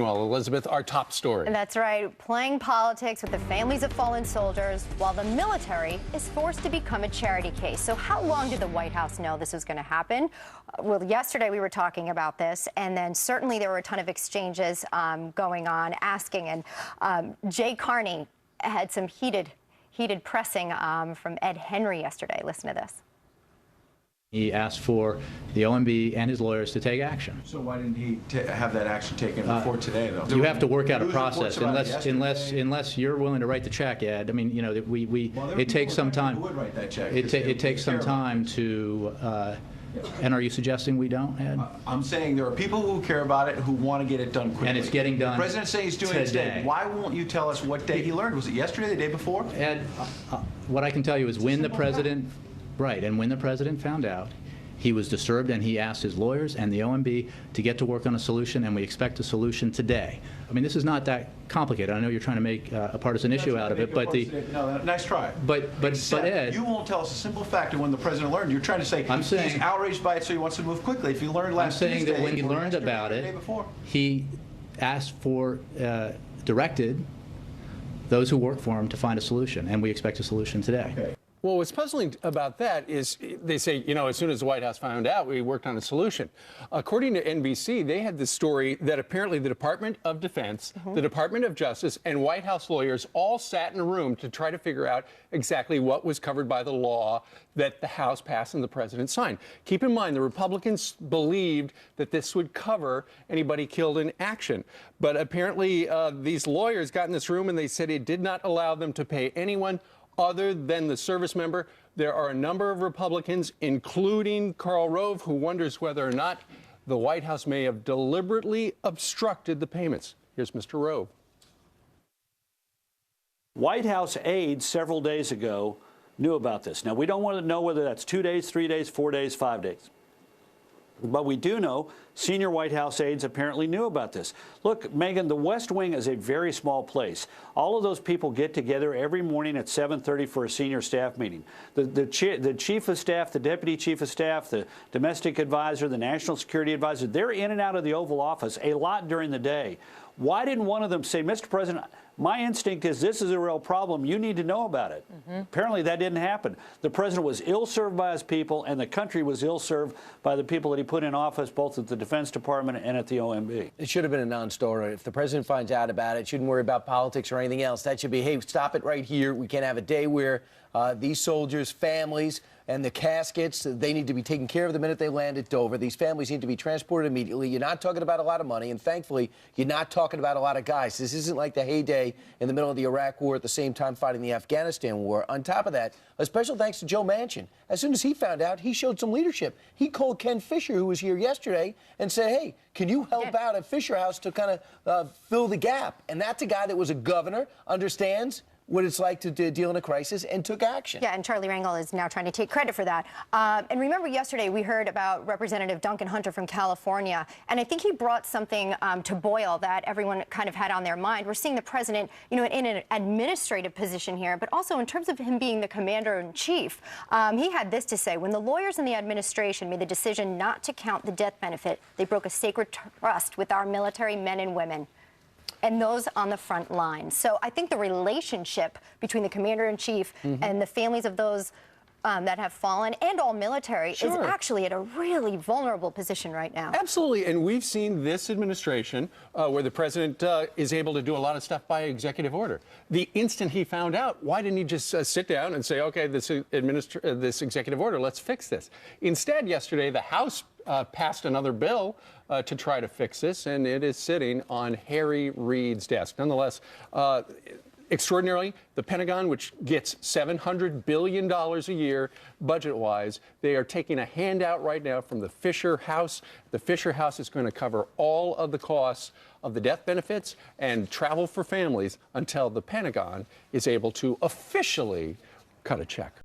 Meanwhile, Elizabeth, our top story. That's right. Playing politics with the families of fallen soldiers while the military is forced to become a charity case. So how long did the White House know this was going to happen? Well, yesterday we were talking about this, and then certainly there were a ton of exchanges going on, asking. And Jay Carney had some heated pressing from Ed Henry yesterday. Listen to this. He asked for the OMB and his lawyers to take action. So why didn't he have that action taken before today, though? You have to work out a process unless you're willing to write the check, Ed. I mean, you know, it takes some time. Who would write that check? It takes some time to. And are you suggesting we don't, Ed? I'm saying there are people who care about it who want to get it done quickly. And it's getting done. The president saying he's doing it today. Why won't you tell us what day he learned? Was it yesterday, the day before? Ed, what I can tell you is when the president. Right, and when the president found out, he was disturbed and he asked his lawyers and the OMB to get to work on a solution, and we expect a solution today. I mean, this is not that complicated. I know you're trying to make a partisan issue out of it, but No, nice try. But Ed, you won't tell us a simple fact of when the president learned. You're trying to say he's outraged by it, so he wants to move quickly. If he learned last Tuesday, I'm saying that when he learned about it, he asked for, directed those who work for him to find a solution, and we expect a solution today. Okay. Well, what's puzzling about that is they say, you know, as soon as the White House found out, we worked on a solution. According to NBC, they had this story that apparently the Department of Defense, the Department of Justice, and White House lawyers all sat in a room to try to figure out exactly what was covered by the law that the House passed and the president signed. Keep in mind, the Republicans believed that this would cover anybody killed in action. But apparently these lawyers got in this room and they said it did not allow them to pay anyone other than the service member. There are a number of Republicans, including Karl Rove, who wonders whether or not the White House may have deliberately obstructed the payments. Here's Mr. Rove. White House aides several days ago knew about this. Now, we don't want to know whether that's 2 days, 3 days, 4 days, 5 days. But we do know senior White House aides apparently knew about this. Look, Megyn, the West Wing is a very small place. All of those people get together every morning at 7:30 for a senior staff meeting. The chief of staff, the deputy chief of staff, the domestic advisor, the national security advisor, they're in and out of the Oval Office a lot during the day. Why didn't one of them say, Mr. President, my instinct is this is a real problem. You need to know about it. Apparently that didn't happen. The president was ill-served by his people, and the country was ill-served by the people that he put in office, both at the Defense Department and at the OMB. It should have been a non-story. If the president finds out about it, shouldn't worry about politics or anything else. That should be, hey, stop it right here. We can't have a day where these soldiers' families and the caskets, they need to be taken care of the minute they land at Dover. These families need to be transported immediately. You're not talking about a lot of money, and thankfully, you're not talking about a lot of guys. This isn't like the heyday in the middle of the Iraq War at the same time fighting the Afghanistan War. On top of that, a special thanks to Joe Manchin. As soon as he found out, he showed some leadership. He called Ken Fisher, who was here yesterday, and said, hey, can you help out at Fisher House to kind of fill the gap? And that's a guy that was a governor, understands what it's like to deal in a crisis, and took action. Yeah, and Charlie Rangel is now trying to take credit for that. And remember yesterday we heard about Representative Duncan Hunter from California, and I think he brought something to boil that everyone kind of had on their mind. We're seeing the president, you know, in an administrative position here, but also in terms of him being the commander-in-chief. He had this to say: when the lawyers in the administration made the decision not to count the death benefit, they broke a sacred trust with our military men and women, and those on the front line. So I think the relationship between the commander-in-chief and the families of those that have fallen and all military is actually at a really vulnerable position right now. Absolutely, and we've seen this administration where the president is able to do a lot of stuff by executive order. The instant he found out, why didn't he just sit down and say, okay, this executive order, let's fix this? Instead, yesterday, the House passed another bill to try to fix this, and it is sitting on Harry Reid's desk. Nonetheless, extraordinarily, the Pentagon, which gets $700 billion a year budget-wise, they are taking a handout right now from the Fisher House. The Fisher House is going to cover all of the costs of the death benefits and travel for families until the Pentagon is able to officially cut a check.